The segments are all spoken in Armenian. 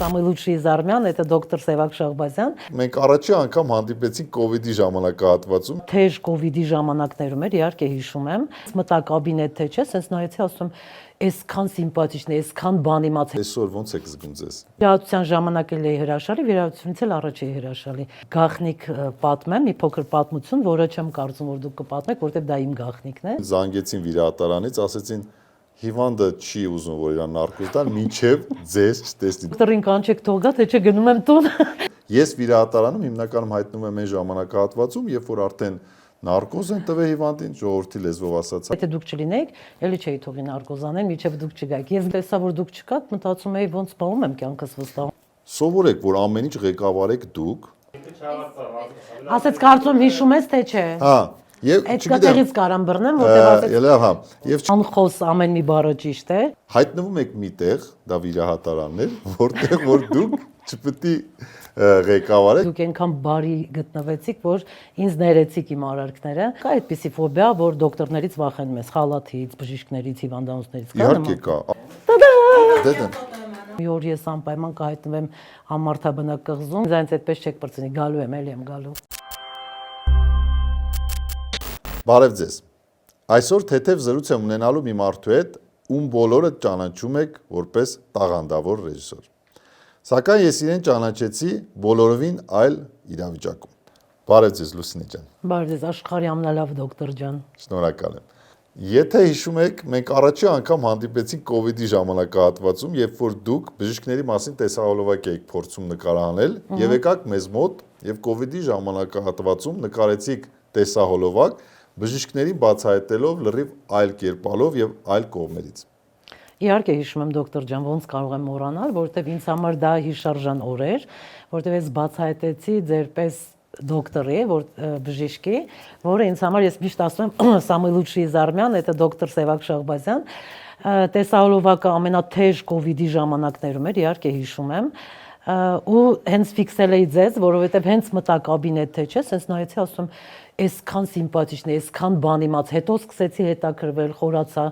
Самый лучший из армян это доктор Սևակ Շահբազյան։ Մենք առաջի անգամ հանդիպեցինք կոവിഡ്ի ժամանակահատվածում։ Թեժ կոവിഡ്ի ժամանակներում էր, իհարկե հիշում եմ։ Մտա կաբինետ թե չէ, sense նայեցի ասում այսքան սիմպաթիչն է, այսքան բան իմաց։ Այսօր ոնց եք զգում ձեզ։ Վիրահատության ժամանակ էլ էի հրաշալի, վիրահատությունից էլ առաջ էի հրաշալի։ Գաղտնիք պատմեմ, մի փոքր պատմություն, որը չեմ կարծում, որ դուք կպատմեք, որտեղ դա իմ գաղտնիքն է։ Զանգեցին վիրահատարանից, ասեցին հիվանդը չի ուզում որ իրան նարկոզ տան, մինչև ձեզ չտեսնի։ Դրին կանչեք թողա, թե չէ գնում եմ տուն։ Ես վիրահատարանում հիմնականում հայտնվում եմ այն ժամանակահատվածում, երբ որ արդեն նարկոզ են տվել հիվանդին, ժողովրդի լեզվով ասած։ Եթե դուք չլինեիք, ելի չէի թողի նարկոզ անեն, մինչև դուք չգաք։ Ես տեսա, որ դուք չկաք, մտածում էի ոնց բաղում եմ կյանքս վստահում։ Սովորեք, որ ամեն ինչ ղեկավարեք դուք։ Ասեց կարծում հիշում ես թե չէ։ Հա, եւ Այդ կտեղից կարամ բռնեմ, որտեղ ասեց հա, եւ անխոս ամեն մի բառը ճիշտ է։ հայտնվում եք միտեղ, դա վիրահատարանն էր, որտեղ որ դուք չպետք է ղեկավարեք։ Դուք այնքան բարի գտնվեցիք, որ ինձ ներեցիք իմ արարքները։ Կա այդպիսի ֆոբիա, որ դոկտորներից վախենում ես, խալաթից, բժիշկներից, հիվանդանոցներից։ Իհարկե կա։ Դե Մի օր ես անպայման կհայտնվեմ համարտաբնակ կղզում, ինձ այդպես չեք բրցնի, գալու եմ, էլի եմ գալու։ Բարև ձեզ։ Այսօր թեթև զրույց եմ ունենալու մի մարդու հետ, ում բոլորը ճանաչում եք որպես տաղանդավոր ռեժիսոր։ Սակայն ես իրեն ճանաչեցի բոլորովին այլ իրավիճակում։ Բարև ձեզ Լուսինե ջան։ Բարև ձեզ, աշխարհի ամենալավ դոկտոր ջան։ Շնորհակալ եմ։ Եթե հիշում եք, մենք առաջի անգամ հանդիպեցինք կոവിഡ്ի ժամանակահատվածում, երբ որ դուք բժիշկների մասին տեսահոլովակ եք փորձում նկարահանել, եւ եկաք մեզ մոտ եւ կոവിഡ്ի ժամանակահատվածում նկարեցիք տեսահոլովակ բժիշկներին բացահայտելով լրիվ այլ կերպալով եւ այլ կողմերից։ Իհարկե հիշում եմ դոկտոր ջան, ոնց կարող եմ մոռանալ, որովհետև ինձ համար դա հիշարժան օր էր, որովհետև ես բացահայտեցի ձերպես դոկտորի, որ բժիշկի, որը ինձ համար ես միշտ ասում եմ, самый лучший из армян это доктор Սևակ Շահբազյան։ Տեսահոլովակը ամենաթեժ կոവിഡ്ի ժամանակներում էր, իհարկե հիշում եմ, ու հենց ֆիքսել էի ձեզ, որովհետև հենց մտա կաբինետ թե չէ, sense նայեցի ասում այսքան սիմպաթիչն է, այսքան բան իմաց, հետո սկսեցի հետաքրվել, խորացա,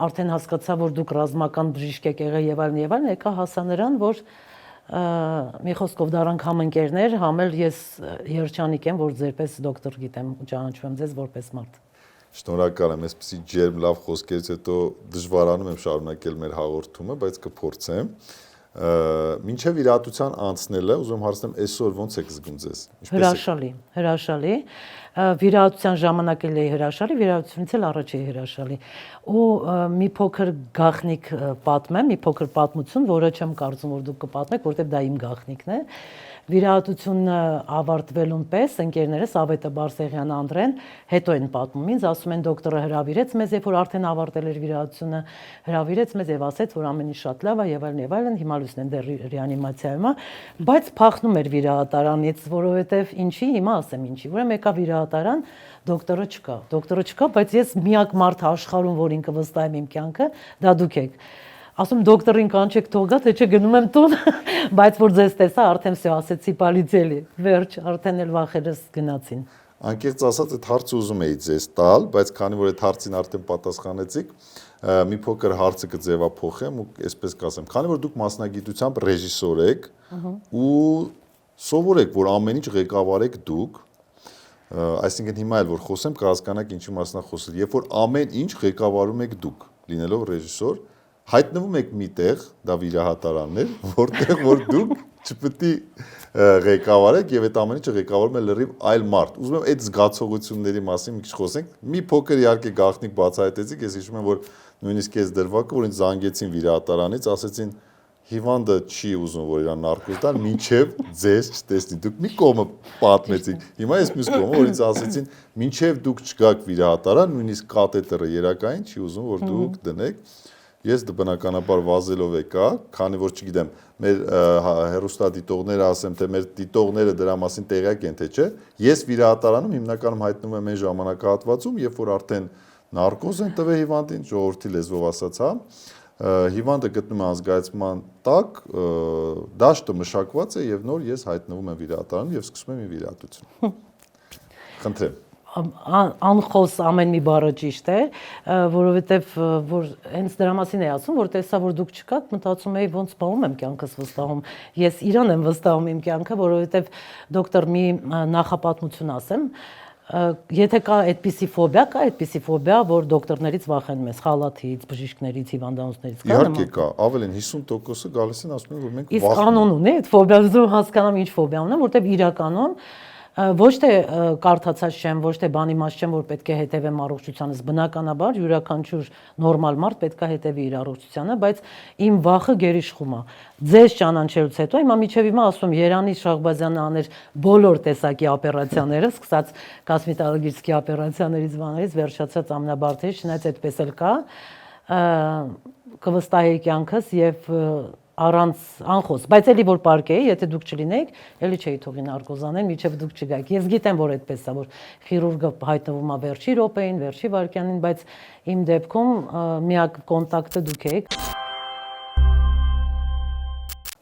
արդեն հասկացա, որ դուք ռազմական բժիշկ եք եղել եւ այլն, եկա հասա նրան, որ մի խոսքով դարանք համ ընկերներ, համ էլ ես երջանիկ եմ, որ ձերպես դոկտոր գիտեմ ու ճանաչում եմ ձեզ որպես մարդ։ Շնորհակալ եմ, այսպեսի ջերմ լավ խոսքերից հետո դժվարանում եմ շարունակել մեր հաղորդումը, բայց կփորձեմ։ Մինչև վիրահատության անցնելը, ուզում եմ հարցնեմ, այսօր ոնց եք զգում ձեզ։ Հրաշալի, հրաշալի։ Վիրահատության ժամանակ էլ էի հրաշալի, վիրահատությունից էլ առաջ էի հրաշալի։ Ու մի փոքր գաղտնիք պատմեմ, մի փոքր պատմություն, որը չեմ կարծում, որ դուք կպատմեք, որտեղ դա իմ գաղտնիքն է։ Վիրահատությունը ավարտվելուն պես ընկերներս Ավետը Բարսեղյան Անդրեն հետո են պատմում ինձ, ասում են դոկտորը հրավիրեց մեզ, երբ որ արդեն ավարտել էր վիրահատությունը, հրավիրեց մեզ եւ ասեց, որ ամեն ինչ շատ լավ է եւ այլն, հիմա լույսն են դեռ ռեանիմացիայում է, բայց փախնում էր վիրահատարանից, որովհետեւ ինչի, հիմա ասեմ ինչի, ուրեմն եկա վիրահատարան, դոկտորը չկա, բայց ես միակ մարդը աշխարհում, որ ինքը վստահ եմ իմ կյանքը, դա դուք եք։ Ասում դոկտորին կանչեք թողա, թե չէ գնում եմ տուն, բայց որ ձեզ տեսա, արդեն всё ասեցի պալիցելի, վերջ, արդեն էլ վախերս գնացին։ Անկեղծ ասած, այդ հարցը ուզում էի ձեզ տալ, բայց քանի որ այդ հարցին արդեն պատասխանեցիք, մի փոքր հարցը կձևափոխեմ ու այսպես կասեմ, քանի որ դուք մասնագիտությամբ ռեժիսոր եք ու սովորեք, որ ամեն ինչ ղեկավարեք դուք, այսինքն հիմա էլ որ խոսեմ, կհասկանաք ինչի մասնա խոսել, երբ որ ամեն ինչ ղեկավարում եք դուք, լինելով ռեժիսոր, հայտնվում եք միտեղ, դա վիրահատարանն էր, որտեղ որ դուք չպետք է ղեկավարեք եւ այդ ամեն ինչը ղեկավարում է լրիվ այլ մարդ։ Ուզում եմ այդ զգացողությունների մասին մի քիչ խոսենք։ Մի փոքր իհարկե գաղտնիք բացահայտեցիք, ես հիշում եմ, որ նույնիսկ այս դրվագը, որ ինձ զանգեցին վիրահատարանից, ասեցին հիվանդը չի ուզում որ իրան նարկոզ տան, մինչև ձեզ չտեսնի։ Դուք մի կողմը պատմեցիք։ Հիմա ես մյուս կողմը, որ ինձ ասեցին, մինչև դուք չգաք վիրահատարան, նույնիսկ կաթետերը երակային չի ուզում որ դուք դնեք։ Ես բնականաբար վազելով եկա, քանի որ չգիտեմ, մեր հեռուստադիտողները ասեմ, թե մեր դիտողները դրա մասին տեղյակ են թե չէ, ես վիրահատարանում հիմնականում հայտնվում եմ այն ժամանակահատվածում, երբ որ արդեն նարկոզ են տվել հիվանդին, ժողովրդի լեզվով ասած, հա, հիվանդը գտնում է ազգայացման տակ, դաշտը մշակված է եւ նոր ես հայտնվում եմ վիրահատարանում եւ սկսում եմ իմ վիրահատությունը։ Խնդրեմ։ անխոս ամեն մի բառը ճիշտ է, որովհետև որ հենց դրա մասին էի ասում, որ տեսա որ դուք չկաք, մտածում էի ոնց բաղում եմ կյանքս վստահում։ Ես իրան եմ վստահում իմ կյանքը, որովհետև դոկտոր մի նախապատմություն ասեմ, եթե կա այդպիսի ֆոբիա, որ դոկտորներից վախենում ես, խալաթից, բժիշկներից, հիվանդանոցներից, կա նման։ Իհարկե կա, ավելին 50%-ը գալիս են ասում են, որ մենք Իսկ կանոն ունի այդ ֆոբիան, դու հասկանամ ինչ ֆոբիա ունեմ, որտեվ իրականում ոչ թե կարդացած չեմ, ոչ թե բանի մաս չեմ, որ պետք է հետևեմ առողջությանս, բնականաբար յուրաքանչյուր նորմալ մարդ պետք է հետևի իր առողջությանը, բայց իմ վախը գերիշխում է։ Ձեզ ճանաչելուց հետո հիմա միջև հիմա ասում Երանի Շահբազյանը աներ բոլոր տեսակի օպերացիաները, սկսած կոսմետոլոգիչի օպերացիաներից բաներից վերջացած ամենաբարդից, չնայած այդպես էլ կա, կվստահեի կյանքս եւ առանց անխոս, բայց էլի որ պարկեի, եթե դուք չլինեիք, էլի չէի թողի նարկոզանել, միջև դուք չգայիք։ Ես գիտեմ, որ այդպես է, որ խիրուրգը հայտնվում է վերջի րոպեին, վերջի վայրկյանին, բայց իմ դեպքում միակ կոնտակտը դուք եք։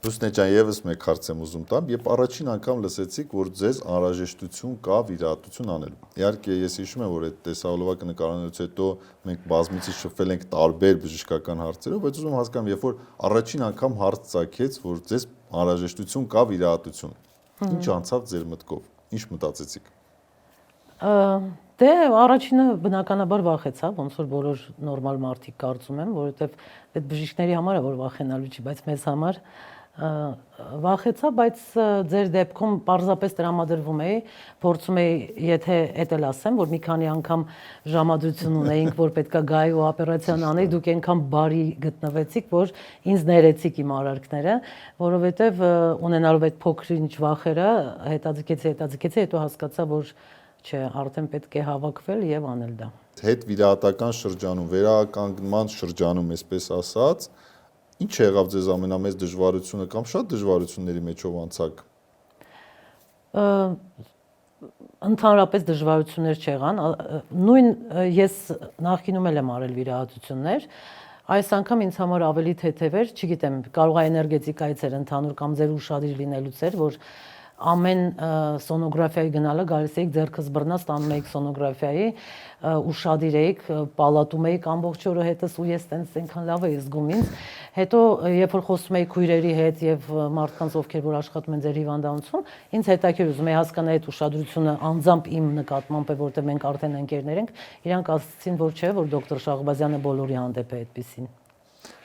Լուսինե ջան, եւս մեկ հարց եմ ուզում տամ, երբ առաջին անգամ լսեցիք, որ ձեզ անհրաժեշտություն կա վիրահատություն անելու։ Իհարկե, ես հիշում եմ, որ այդ տեսահոլովակը նկարանելուց հետո մենք բազմիցս շփվել ենք տարբեր բժշկական հարցերով, բայց ուզում եմ հասկանամ, երբ որ առաջին անգամ հարց ծագեց, որ ձեզ անհրաժեշտություն կա վիրահատություն, ինչ անցավ ձեր մտքով, ինչ մտածեցիք։ Դե առաջինը բնականաբար վախեցա, ոնց որ բոլոր նորմալ մարդիկ կարծում եմ, որովհետև այդ բժիշկների համար է որ վախենալու չի, բայց մեզ համար վախեցա, բայց ձեր դեպքում պարզապես տրամադրվում էի, փորձում էի, եթե էդ էլ ասեմ, որ մի քանի անգամ ժամադրություն ունեինք, որ պետքա գայի ու օպերացիան անեի, դուք այնքան բարի գտնվեցիք, որ ինձ ներեցիք իմ արարքները, որովհետև ունենալով այդ փոքր-ինչ վախերը, հետաձգեցի, հետո հասկացա, որ չէ, արդեն պետք է հավաքվել եւ անել դա։ Հետ վիրահատական շրջանում, վերականգնման շրջանում, այսպես ասած, ինչ եղավ ձեզ ամենամեծ դժվարությունը կամ շատ դժվարությունների մեջով անցաք։ Ընդհանրապես դժվարություններ չեղան, նույն ես նախկինում եմ արել վիրահատություններ, այս անգամ ինձ համար ավելի թեթև էր, չգիտեմ, կարող է էներգետիկայից էր ընդհանուր կամ ձեր ուշադիր լինելուց էր, որ ամեն սոնոգրաֆիայի գնալը գալիս էիք ձեռքս բռնած տանում էիք սոնոգրաֆիայի, ուշադիր էիք, պալատում էիք ամբողջ օրը հետս ու ես տենց այնքան լավ էի զգում ինձ։ Հետո երբ որ խոսում էի քույրերի հետ եւ մարդկանց ովքեր որ աշխատում են ձեր հիվանդանոցում, ինձ հետաքրքիր ուզում էի հասկանալ այդ ուշադրությունը անձամբ իմ նկատմամբ է, որտեղ մենք արդեն ընկերներ ենք, իրանք ասացին, որ չէ, որ դոկտոր Շահբազյանը բոլորի հանդեպ է այդպեսին։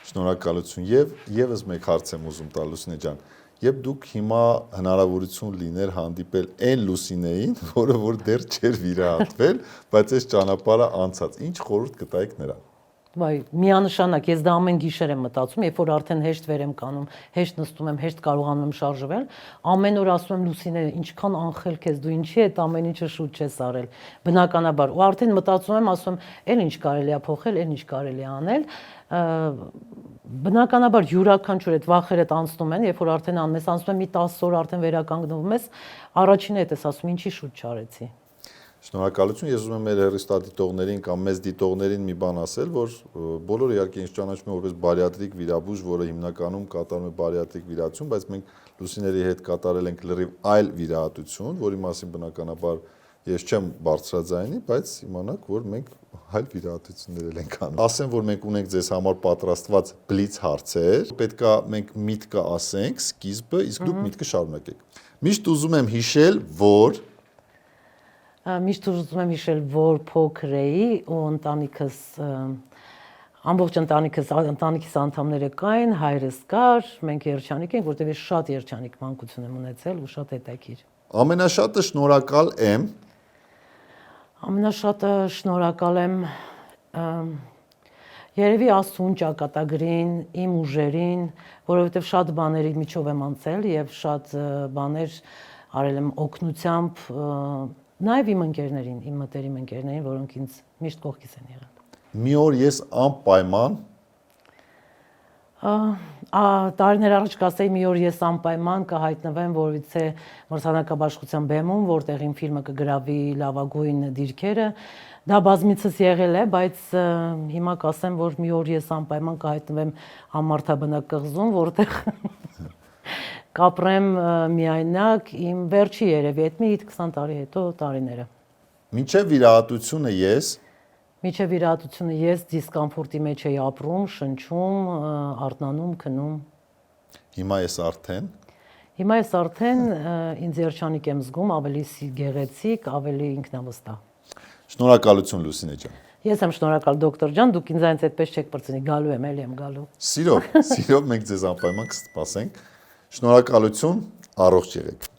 Շնորհակալություն եւ եւս մեկ հարց եմ ուզում տալ Լուսինե ջան։ Երբ դուք հիմա հնարավորություն լիներ հանդիպել այն Լուսինեին, որը որ դեռ չէր վիրահատվել, բայց այս ճանապարհը անցած, ինչ խորհուրդ կտայիք նրան։ Վայ, միանշանակ, ես դա ամեն գիշեր եմ մտածում, երբ որ արդեն հեշտ վեր եմ կանում, հեշտ նստում եմ, հեշտ կարողանում եմ շարժվել, ամեն օր ասում եմ Լուսինե, ինչքան անխելք ես դու, ինչի այդ ամեն ինչը շուտ չես արել։ Բնականաբար, ու արդեն մտածում եմ, ասում եմ, էլ ինչ կարելի է փոխել, էլ ինչ կարելի է անել։ Բնականաբար յուրաքանչյուր այդ վախերը անցնում են, երբ որ արդեն անում ես, անցնում եմ մի 10 օր արդեն վերականգնվում ես, առաջինը այդ ես ասում, ինչի շուտ չարեցի։ Շնորհակալություն, ես ուզում եմ մեր հեռուստադիտողներին կամ մեզ դիտողներին մի բան ասել, որ բոլորը իհարկե ինձ ճանաչում են որպես բարիատրիկ վիրաբույժ, որը հիմնականում կատարում է բարիատրիկ վիրահատություն, բայց մենք Լուսիների հետ կատարել ենք լրիվ այլ վիրահատություն, որի մասին բնականաբար ես չեմ բարձրաձայնի, բայց իմանաք, որ մենք այլ վիրահատություններ ենք անում։ Ասեմ, որ մենք ունենք ձեզ համար պատրաստված բլից հարցեր, պետքա մենք միտքը ասենք, սկիզբը, իսկ դուք միտքը շարունակեք։ Միշտ ուզում եմ հիշել, որ Միշտ ուզում եմ հիշել, որ փոքր էի ու ընտանիքս ամբողջ ընտանիքիս անդամները կային, հայրս կար, մենք երջանիկ ենք, որտեղ ես շատ երջանիկ մանկություն եմ ունեցել ու շատ հետաքրքիր։ Ամենաշատը շնորհակալ եմ։ Ամենաշատը շնորհակալ եմ երևի Աստծուն ճակատագրին, իմ ուժերին, որովհետև շատ բաների միջով եմ անցել եւ շատ բաներ արել եմ օգնությամբ Նաև իմ ընկերներին, իմ մտերիմ ընկերներին, որոնք ինձ միշտ կողքից են եղել։ Մի օր ես անպայման տարիներ առաջ կասեի մի օր ես անպայման կհայտնվեմ որևիցե մրցանակաբաշխության բեմում, որտեղ իմ ֆիլմը կգրավի լավագույն դիրքերը։ Դա բազմիցս եղել է, բայց հիմա կասեմ, որ մի օր ես անպայման կհայտնվեմ համարտաբնակ կղզում, որտեղ կապրեմ միայնակ իմ վերջի երևի այդ մի 20 տարի հետո տարիները։ Մինչև վիրահատությունը ես Միջև վիրահատությունը ես դիսկոմֆորտի մեջ էի ապրում, շնչում, արթնանում, քնում։ հիմա ես արդեն Հիմա ես արդեն ինձ երջանիկ եմ զգում, ավելի գեղեցիկ, ավելի ինքնավստահ։ Շնորհակալություն Լուսինե ջան։ Ես եմ շնորհակալ դոկտոր ջան, դուք ինձ այնց այդպես չեք բրցնի, գալու եմ, էլի եմ գալու։ Սիրով մենք ձեզ անպայման կսպասենք։ Շնորհակալություն, առողջ եղեք։